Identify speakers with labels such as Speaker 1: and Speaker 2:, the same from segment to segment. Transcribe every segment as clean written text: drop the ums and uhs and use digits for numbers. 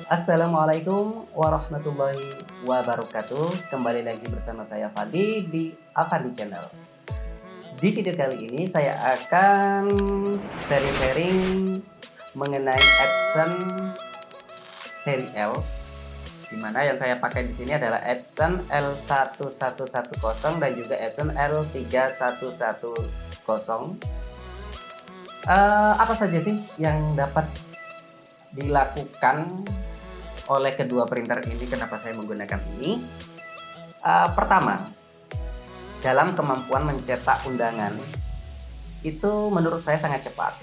Speaker 1: Assalamualaikum warahmatullahi wabarakatuh. Kembali lagi bersama saya Fadli di Afandi Channel. Di video kali ini saya akan sharing-sharing mengenai Epson seri L, dimana yang saya pakai di sini adalah Epson L1110 dan juga Epson L3110. Apa saja sih yang dapat dilakukan oleh kedua printer ini? Kenapa saya menggunakan ini? Pertama, dalam kemampuan mencetak undangan itu menurut saya sangat cepat.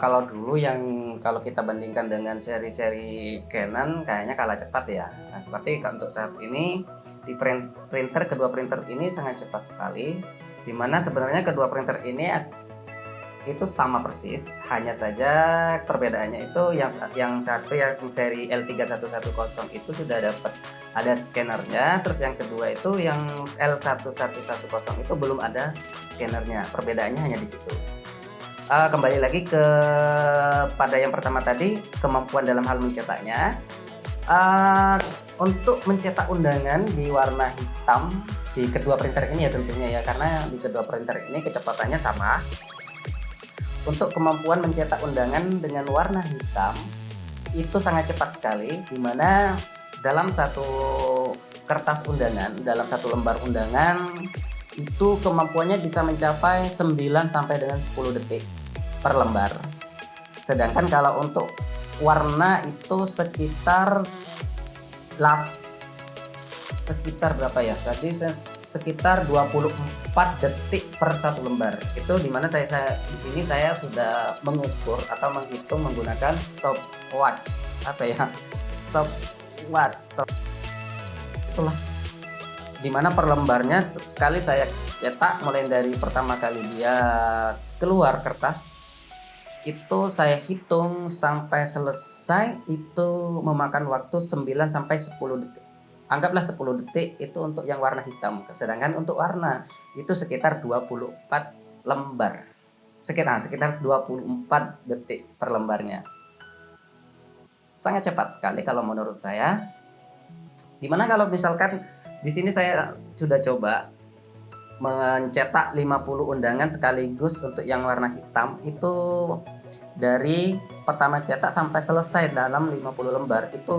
Speaker 1: Kalau dulu kalau kita bandingkan dengan seri-seri Canon kayaknya kalah cepat ya. Tapi untuk saat ini di kedua printer ini sangat cepat sekali. Dimana sebenarnya kedua printer ini itu sama persis, hanya saja perbedaannya itu yang satu yang seri L3110 itu sudah dapat ada scannernya, terus yang kedua itu yang L1110 itu belum ada scannernya. Perbedaannya hanya di situ. Kembali lagi pada yang pertama tadi, kemampuan dalam hal mencetaknya. Untuk mencetak undangan di warna hitam di kedua printer ini ya tentunya ya, karena di kedua printer ini kecepatannya sama. Untuk kemampuan mencetak undangan dengan warna hitam itu sangat cepat sekali, dimana dalam satu kertas undangan, dalam satu lembar undangan itu kemampuannya bisa mencapai 9 sampai dengan 10 detik per lembar. Sedangkan kalau untuk warna itu sekitar berapa ya? Tadi sekitar 24 detik per satu lembar. Itu dimana saya di sini saya sudah mengukur atau menghitung menggunakan stopwatch. Itulah dimana per lembarnya sekali saya cetak, mulai dari pertama kali dia keluar kertas itu saya hitung sampai selesai itu memakan waktu 9 sampai 10 detik. Anggaplah 10 detik itu untuk yang warna hitam. Sedangkan untuk warna itu sekitar 24 lembar. Sekitar 24 detik per lembarnya. Sangat cepat sekali kalau menurut saya. Dimana kalau misalkan di sini saya sudah coba mencetak 50 undangan sekaligus untuk yang warna hitam, itu dari pertama cetak sampai selesai dalam 50 lembar itu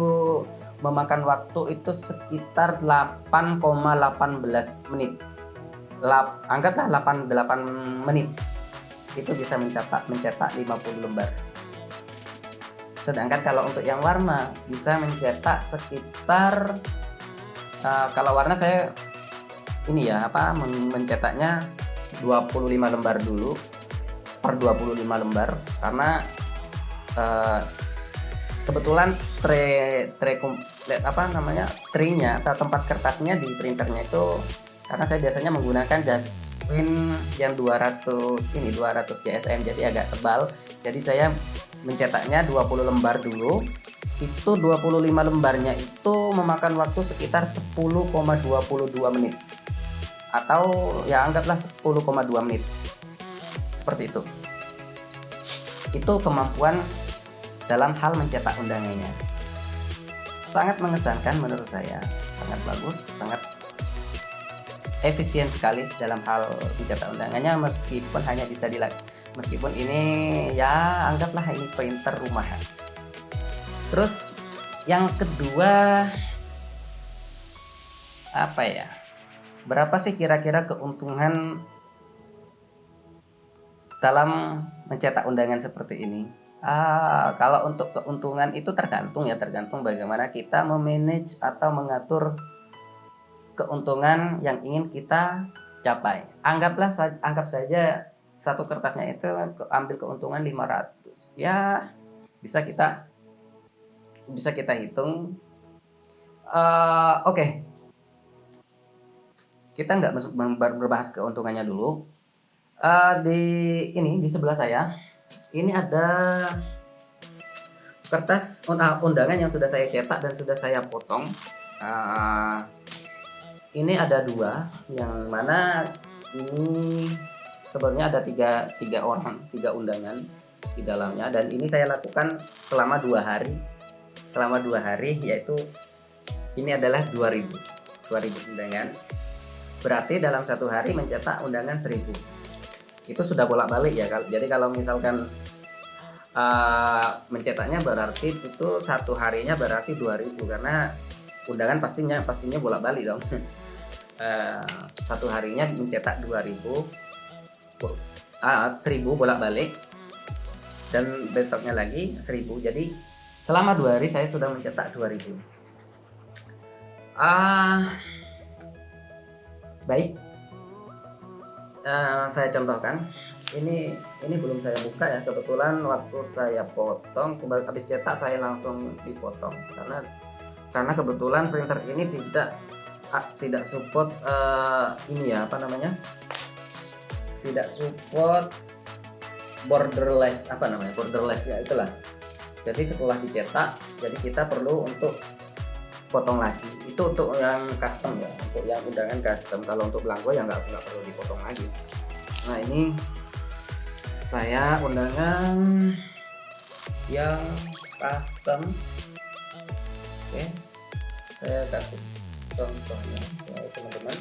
Speaker 1: memakan waktu itu sekitar 8,18 menit. Anggaplah 8 menit itu bisa mencetak 50 lembar. Sedangkan kalau untuk yang warna bisa mencetak sekitar kalau warna saya mencetaknya 25 lembar dulu per 25 lembar, karena kebetulan tray-nya atau tempat kertasnya di printernya itu, karena saya biasanya menggunakan Daswin yang 200 GSM, jadi agak tebal. Jadi saya mencetaknya 20 lembar dulu. Itu 25 lembarnya itu memakan waktu sekitar 10,22 menit. Atau ya anggaplah 10,2 menit. Seperti itu. Itu kemampuan dalam hal mencetak undangannya. Sangat mengesankan menurut saya, sangat bagus, sangat efisien sekali dalam hal mencetak undangannya, meskipun ini ya anggaplah ini printer rumahan. Terus yang kedua berapa sih kira-kira keuntungan dalam mencetak undangan seperti ini? Kalau untuk keuntungan itu tergantung bagaimana kita memanage atau mengatur keuntungan yang ingin kita capai. Anggap saja satu kertasnya itu ambil keuntungan 500. Ya, bisa kita hitung. Oke. Kita nggak berbahas keuntungannya dulu. Di sebelah saya ini ada kertas undangan yang sudah saya cetak dan sudah saya potong. Ini ada 2, yang mana ini sebenarnya ada tiga undangan di dalamnya, dan ini saya lakukan selama 2 hari selama 2 hari, yaitu ini adalah 2000 undangan. Berarti dalam 1 hari mencetak undangan 1000. Itu sudah bolak-balik ya. Jadi kalau misalkan mencetaknya berarti itu 1 harinya berarti 2000, karena undangan pastinya bolak-balik dong. 1 harinya mencetak 2000, 1000 bolak-balik, dan besoknya lagi 1000. Jadi selama 2 hari saya sudah mencetak 2000. Baik, saya contohkan. Ini belum saya buka ya. Kebetulan waktu saya potong, habis cetak saya langsung dipotong karena kebetulan printer ini tidak support ini ya, tidak support borderless ya, itulah. Jadi setelah dicetak, jadi kita perlu untuk potong lagi. Itu untuk yang custom ya, untuk yang undangan custom. Kalau untuk belangko ya nggak perlu dipotong lagi. Nah, ini saya undangan yang custom. Oke, saya kasih contohnya ya teman-teman.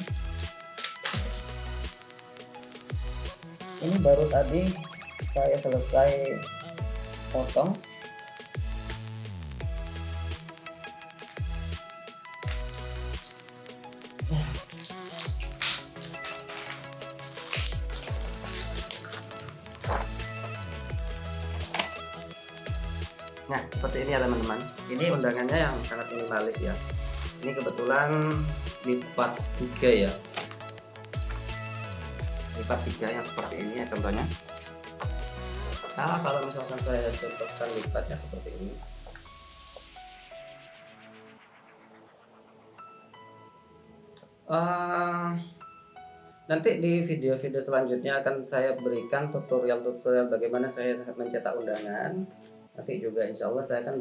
Speaker 1: Ini baru tadi saya selesai potong. Nah, seperti ini ya teman-teman. Ini undangannya yang sangat minimalis ya. Ini kebetulan lipat 3 ya. Lipat 3 yang seperti ini ya contohnya. Nah, kalau misalkan saya contohkan lipatnya seperti ini. Nanti di video-video selanjutnya akan saya berikan tutorial-tutorial bagaimana saya mencetak undangan. Nanti juga insya Allah saya akan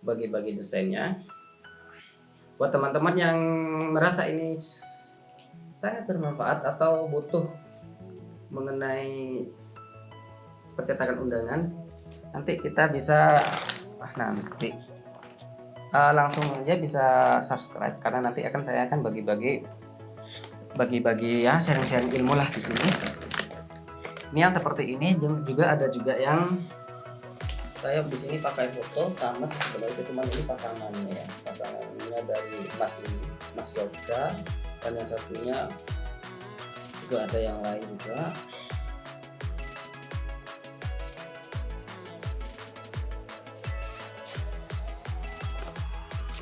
Speaker 1: bagi-bagi desainnya. Buat teman-teman yang merasa ini sangat bermanfaat atau butuh mengenai percetakan undangan, nanti kita bisa langsung aja bisa subscribe, karena nanti saya akan bagi-bagi ya, sharing-sharing ilmu lah di sini. Ini yang seperti ini, juga ada juga yang saya di sini pakai foto sama sebenarnya, cuma ini pasangannya dari Mas Yoga, dan yang satunya juga ada yang lain juga.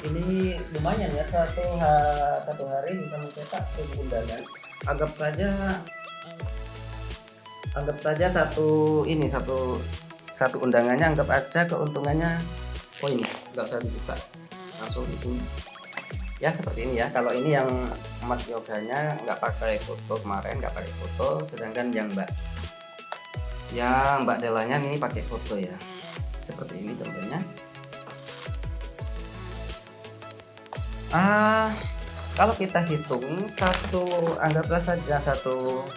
Speaker 1: Ini lumayan ya, satu hari bisa mencetak 1000 undangan. Anggap saja satu undangannya, anggap aja keuntungannya, ini nggak usah dibuka, langsung di sini ya, seperti ini ya. Kalau ini yang Mas Yoganya nggak pakai foto, kemarin nggak pakai foto, sedangkan yang Mbak Delanya ini pakai foto ya, seperti ini contohnya. Kalau kita hitung anggaplah saja satu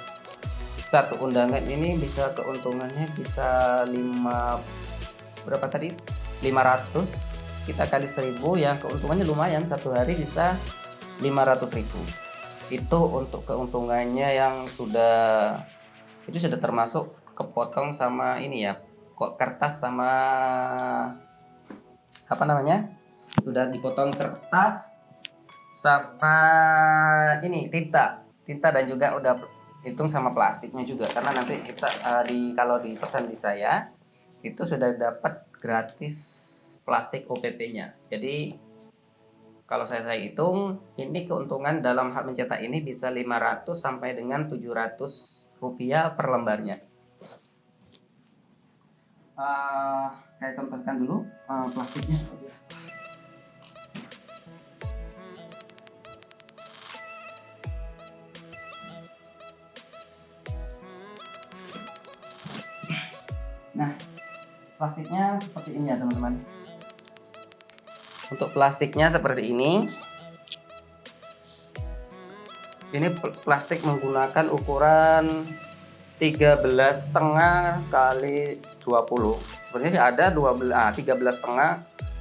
Speaker 1: undangan ini bisa keuntungannya bisa 500, kita kali 1000 ya, keuntungannya lumayan, satu hari bisa 500.000. Itu untuk keuntungannya yang sudah termasuk kepotong sama ini ya, kok kertas sama sudah dipotong kertas sama ini tinta, dan juga udah hitung sama plastiknya juga, karena nanti kita kalau dipesan di saya itu sudah dapat gratis plastik OPP-nya. Jadi kalau saya hitung, ini keuntungan dalam hal mencetak ini bisa 500 sampai dengan 700 rupiah per lembarnya. Saya contohkan dulu plastiknya. Nah, plastiknya seperti ini ya teman-teman. Untuk plastiknya seperti ini. Ini plastik menggunakan ukuran 13,5 kali 20. Sebenarnya ada 13,5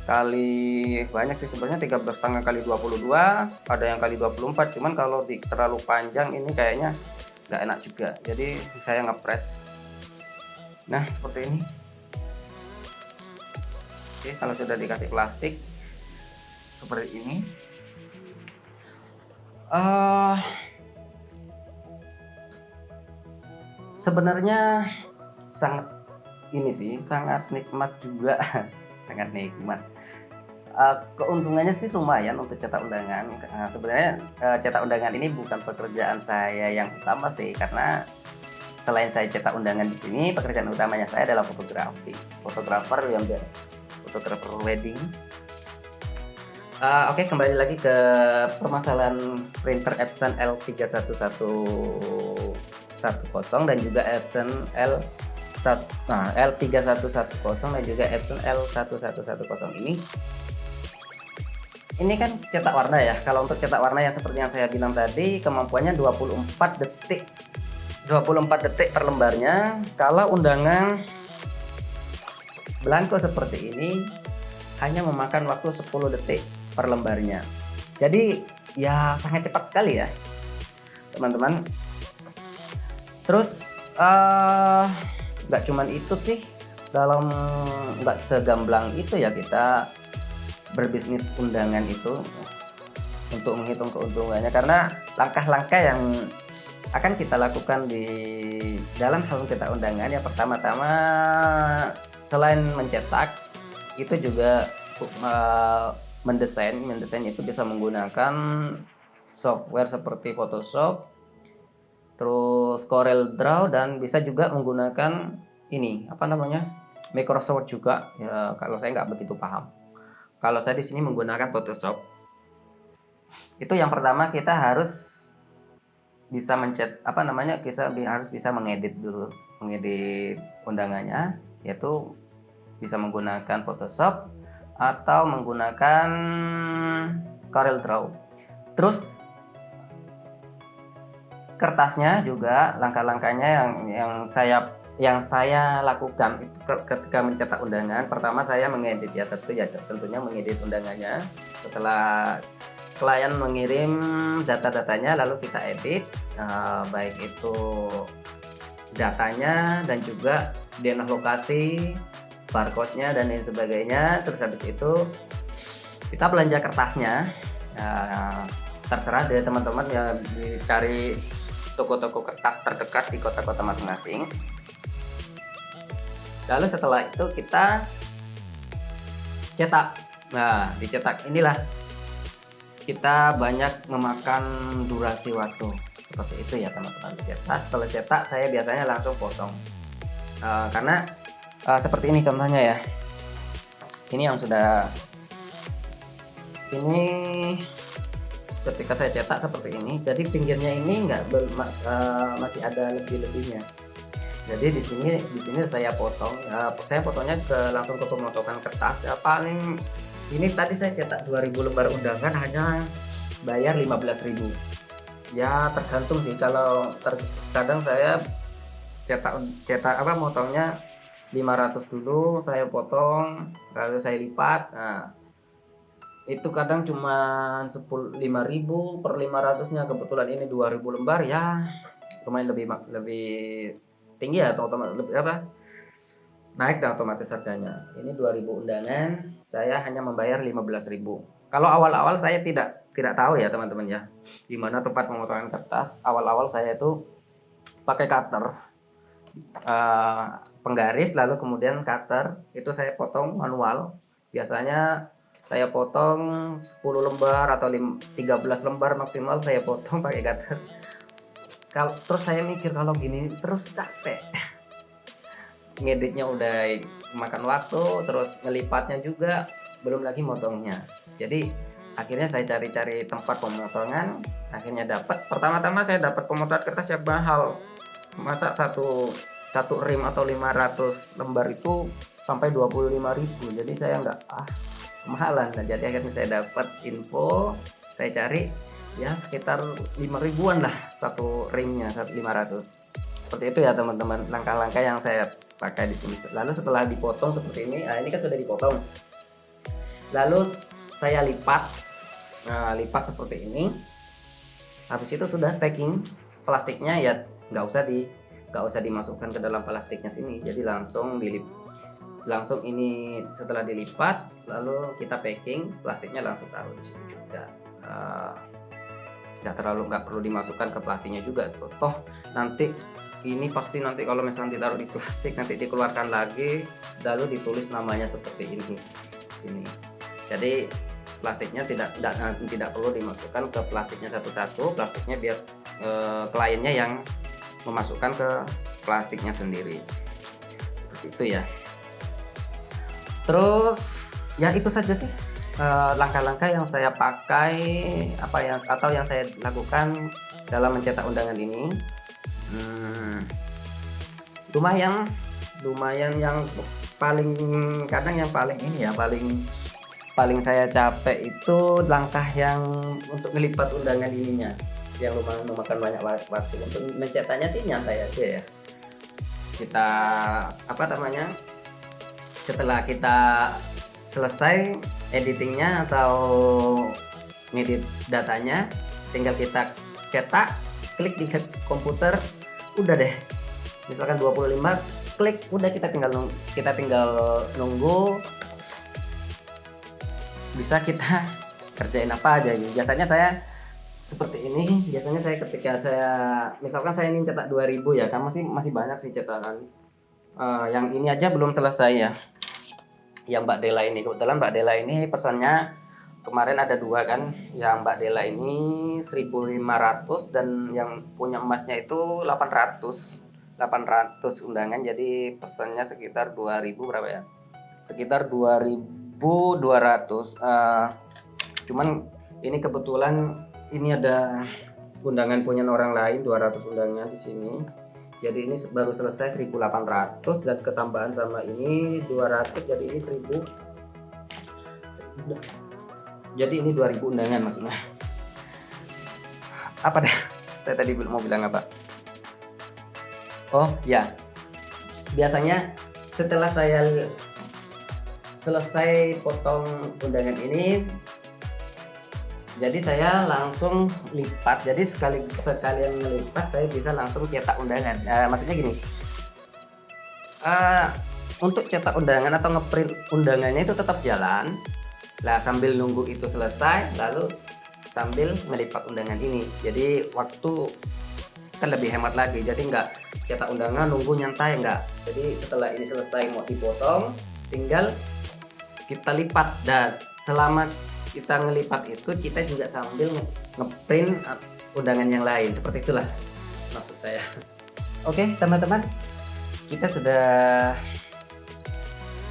Speaker 1: kali banyak sih sebenarnya, 13,5 kali 22, ada yang kali 24, cuman kalau terlalu panjang ini kayaknya nggak enak juga, jadi saya ngepres. Nah seperti ini. Oke, kalau sudah dikasih plastik seperti ini, sebenarnya sangat ini sih, sangat nikmat juga. Sangat nikmat. Keuntungannya sih lumayan untuk cetak undangan. Sebenarnya cetak undangan ini bukan pekerjaan saya yang utama sih, karena selain saya cetak undangan di sini, pekerjaan utamanya saya adalah fotografi, fotografer wedding. Oke, kembali lagi ke permasalahan printer Epson L3110 dan juga Epson L3110 dan juga Epson L1110 ini. Ini kan cetak warna ya. Kalau untuk cetak warna yang seperti yang saya bilang tadi, kemampuannya 24 detik per lembarnya. Kalau undangan blanko seperti ini hanya memakan waktu 10 detik per lembarnya. Jadi ya sangat cepat sekali ya teman-teman. Terus nggak cuman itu sih, nggak segamblang itu ya kita berbisnis undangan itu untuk menghitung keuntungannya, karena langkah-langkah yang akan kita lakukan di dalam hal mencetak undangan ya, pertama-tama selain mencetak itu juga mendesain itu bisa menggunakan software seperti Photoshop, terus Corel Draw, dan bisa juga menggunakan ini Microsoft juga ya. Kalau saya nggak begitu paham, kalau saya di sini menggunakan Photoshop. Itu yang pertama, kita harus bisa harus bisa mengedit undangannya, yaitu bisa menggunakan Photoshop atau menggunakan Corel Draw. Terus kertasnya juga, langkah-langkahnya yang saya lakukan ketika mencetak undangan. Pertama saya mengedit ya, tentunya mengedit undangannya. Setelah klien mengirim data-datanya, lalu kita edit, baik itu datanya dan juga denah lokasi, barcode-nya dan lain sebagainya. Terus habis itu kita belanja kertasnya. Terserah deh teman-teman ya, dicari toko-toko kertas terdekat di kota-kota masing-masing. Lalu setelah itu kita cetak. Nah, dicetak inilah kita banyak memakan durasi waktu. Seperti itu ya teman-teman. Setelah cetak saya biasanya langsung potong. Karena seperti ini contohnya ya. Ini yang sudah, ini ketika saya cetak seperti ini, jadi pinggirnya ini masih ada lebih-lebihnya. Jadi di sini saya potong. Saya potongnya langsung ke pemotongan kertas. Ya, paling ini tadi saya cetak 2000 lembar undangan hanya bayar 15.000. Ya tergantung sih, kalau kadang saya motongnya 500 dulu, saya potong, lalu saya lipat. Nah, itu kadang cuma 5.000 per 500-nya. Kebetulan ini 2000 lembar ya, lumayan lebih tinggi ya, atau otomatis naik dan otomatis harganya. Ini 2000 undangan, saya hanya membayar 15.000. Kalau awal-awal saya tidak tahu ya teman-teman ya, di mana tempat pemotongan kertas. Awal-awal saya itu pakai cutter, penggaris, lalu kemudian cutter itu saya potong manual. Biasanya saya potong 10 lembar atau 13 lembar maksimal saya potong pakai cutter. Terus saya mikir, kalau gini terus capek, ngeditnya udah makan waktu, terus ngelipatnya juga, belum lagi motongnya. Jadi akhirnya saya cari-cari tempat pemotongan, akhirnya dapat. Pertama-tama saya dapat pemotongan kertas yang mahal. Masa satu rim atau 500 lembar itu sampai 25.000. Jadi saya kemahalan. Nah, jadi akhirnya saya dapat info, saya cari ya sekitar 5.000-an lah satu rimnya, 500. Seperti itu ya teman-teman, langkah-langkah yang saya pakai di sini. Lalu setelah dipotong seperti ini, ini kan sudah dipotong. lalu saya lipat. Nah, lipat seperti ini. Habis itu sudah packing plastiknya, ya nggak usah dimasukkan ke dalam plastiknya sini, jadi langsung ini setelah dilipat lalu kita packing, plastiknya langsung taruh di sini juga. Nggak perlu dimasukkan ke plastiknya juga, toh nanti ini pasti nanti kalau misalnya ditaruh di plastik nanti dikeluarkan lagi lalu ditulis namanya seperti ini di sini. Jadi plastiknya tidak perlu dimasukkan ke plastiknya satu-satu, plastiknya biar kliennya yang memasukkan ke plastiknya sendiri, seperti itu ya. Terus ya itu saja sih langkah-langkah yang saya pakai atau yang saya lakukan dalam mencetak undangan ini. Lumayan yang paling paling saya capek itu langkah yang untuk ngelipat undangan ininya, yang lumayan memakan banyak waktu. Untuk mencetaknya sih nyantai aja ya. Kita setelah kita selesai editingnya atau ngedit datanya, tinggal kita cetak, klik di komputer, udah deh. Misalkan 25, klik, udah kita tinggal nunggu bisa kita kerjain apa aja. Biasanya saya seperti ini. Biasanya saya ketika misalkan saya ingin cetak 2000 ya, kan masih banyak sih cetakan. Yang ini aja belum selesai ya. Yang Mbak Dela ini, kebetulan Mbak Dela ini pesannya kemarin ada 2 kan. Yang Mbak Dela ini 1500 dan yang punya emasnya itu 800 undangan, jadi pesannya sekitar 2000 berapa ya? Sekitar 2200. Cuman ini kebetulan ini ada undangan punya orang lain 200 undangan di sini. Jadi ini baru selesai 1800 dan ketambahan sama ini 200, jadi ini 1000. Jadi ini 2000 undangan maksudnya. Apa dah? Saya tadi mau bilang apa? Oh ya. Biasanya setelah saya selesai potong undangan ini, jadi saya langsung lipat. Jadi sekalian ngelipat saya bisa langsung cetak undangan. Maksudnya gini, untuk cetak undangan atau ngeprint undangannya itu tetap jalan lah sambil nunggu itu selesai, lalu sambil ngelipat undangan ini. Jadi waktu kan lebih hemat lagi. Jadi nggak cetak undangan nunggu nyantai, nggak. Jadi setelah ini selesai mau dipotong, tinggal kita lipat. Dan selama kita ngelipat itu kita juga sambil ngeprint undangan yang lain, seperti itulah maksud saya. Oke teman-teman, kita sudah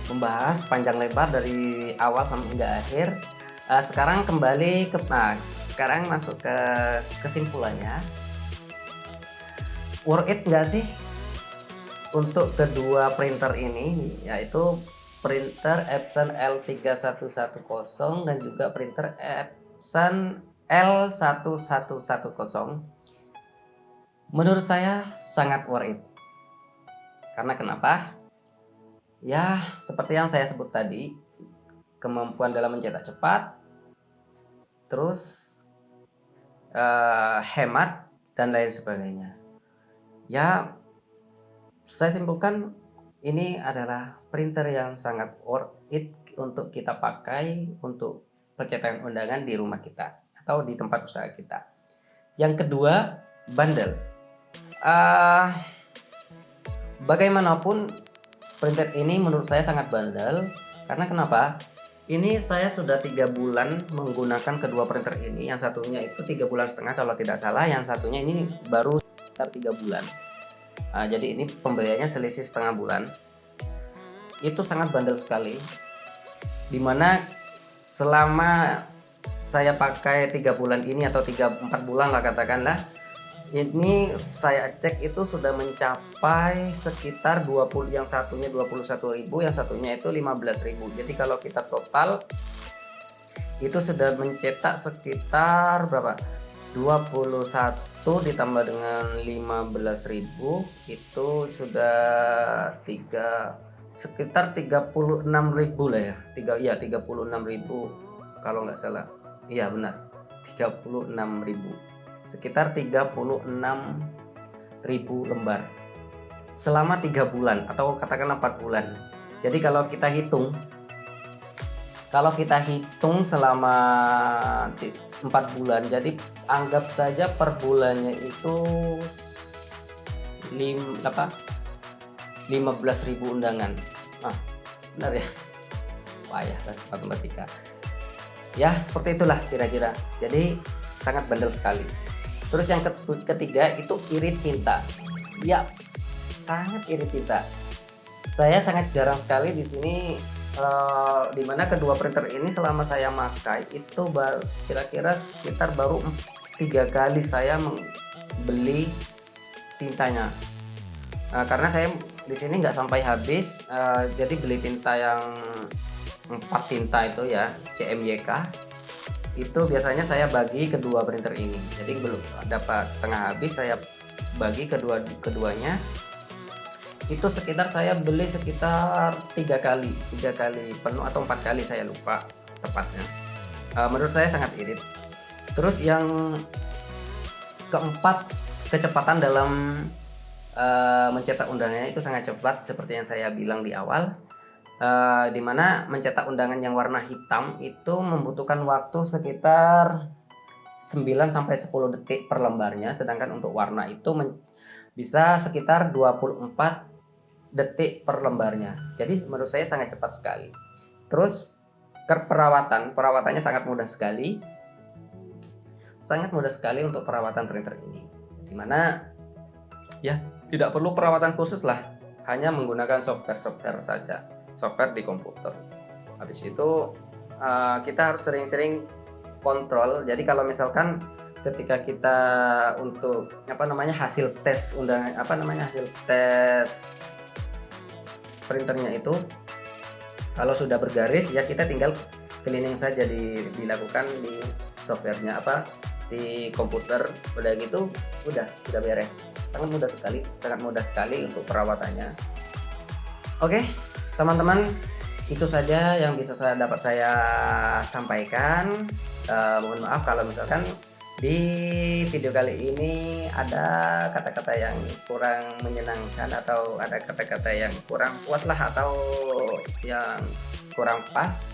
Speaker 1: membahas panjang lebar dari awal sampai hingga akhir. Sekarang kembali sekarang masuk ke kesimpulannya. Worth it nggak sih untuk kedua printer ini, yaitu printer Epson L3110 dan juga printer Epson L1110. Menurut saya sangat worth it. Karena kenapa? Ya, seperti yang saya sebut tadi, kemampuan dalam mencetak cepat, terus hemat dan lain sebagainya. Ya, saya simpulkan ini adalah printer yang sangat worth it untuk kita pakai untuk percetakan undangan di rumah kita atau di tempat usaha kita. Yang kedua, bandel. Bagaimanapun printer ini menurut saya sangat bandel. Karena kenapa? Ini saya sudah 3 bulan menggunakan kedua printer ini. Yang satunya itu 3,5 bulan kalau tidak salah. Yang satunya ini baru sekitar 3 bulan. Jadi ini pembeliannya selisih setengah bulan. Itu sangat bandel sekali. Dimana selama saya pakai 3 bulan ini atau 3-4 bulan lah katakanlah, ini saya cek itu sudah mencapai sekitar 20, yang satunya 21.000, yang satunya itu 15.000. Jadi kalau kita total itu sudah mencetak sekitar berapa? 21 ditambah dengan 15.000 itu sudah sekitar 36.000 lah ya. 36.000 kalau nggak salah. Iya benar. 36.000. Sekitar 36.000 lembar. Selama 3 bulan atau katakanlah 4 bulan. Jadi kalau kita hitung selama 4 bulan, jadi anggap saja per bulannya itu 15.000 undangan. Benar ya? Payah kan matematika. Ya, seperti itulah kira-kira. Jadi sangat bandel sekali. Terus yang ketiga itu irit tinta. Ya, sangat irit tinta. Saya sangat jarang sekali di sini, dimana kedua printer ini selama saya pakai itu kira-kira sekitar baru 3 kali saya membeli tintanya. Karena saya di sini nggak sampai habis, jadi beli tinta yang 4 tinta itu ya, CMYK itu biasanya saya bagi kedua printer ini. Jadi belum dapat setengah habis, saya bagi keduanya itu sekitar saya beli sekitar 3 kali penuh atau 4 kali, saya lupa tepatnya. Menurut saya sangat irit. Terus yang keempat, kecepatan dalam mencetak undangannya itu sangat cepat seperti yang saya bilang di awal, dimana mencetak undangan yang warna hitam itu membutuhkan waktu sekitar 9-10 detik per lembarnya, sedangkan untuk warna itu bisa sekitar 24 detik per lembarnya. Jadi menurut saya sangat cepat sekali. Terus perawatannya sangat mudah sekali. Sangat mudah sekali untuk perawatan printer ini. Dimana ya tidak perlu perawatan khusus lah, hanya menggunakan software saja, software di komputer. Habis itu kita harus sering-sering kontrol. Jadi kalau misalkan ketika kita untuk hasil tes hasil tes printernya itu kalau sudah bergaris ya kita tinggal cleaning saja, dilakukan di softwarenya di komputer. Udah gitu udah beres. Sangat mudah sekali untuk perawatannya. Oke teman-teman, itu saja yang bisa dapat saya sampaikan. Mohon maaf kalau misalkan di video kali ini ada kata-kata yang kurang menyenangkan atau ada kata-kata yang kurang puas lah atau yang kurang pas.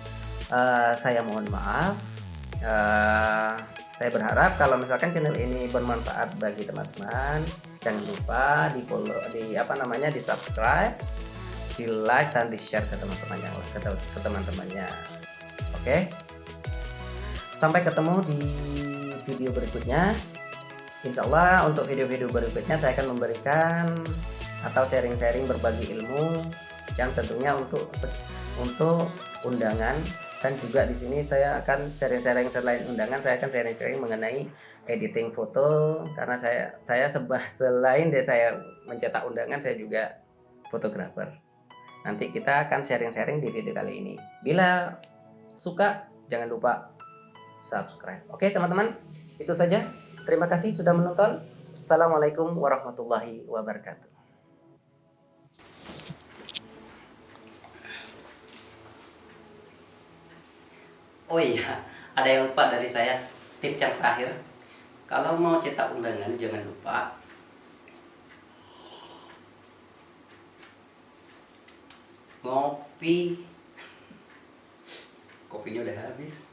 Speaker 1: Saya mohon maaf. Saya berharap kalau misalkan channel ini bermanfaat bagi teman-teman, jangan lupa di follow, di subscribe, di like dan di share ke teman-temannya. Oke. Sampai ketemu di video berikutnya. Insya Allah untuk video-video berikutnya saya akan memberikan atau sharing-sharing berbagi ilmu yang tentunya untuk undangan, dan juga di sini saya akan sharing-sharing selain undangan, saya akan sharing-sharing mengenai editing foto, karena saya selain dari saya mencetak undangan, saya juga fotografer. Nanti kita akan sharing-sharing di video kali ini. Bila suka jangan lupa subscribe. Oke teman-teman, itu saja. Terima kasih sudah menonton. Assalamualaikum warahmatullahi wabarakatuh. Oh iya, ada yang lupa dari saya. Tips yang terakhir, kalau mau cetak undangan jangan lupa ngopi. Kopinya udah habis.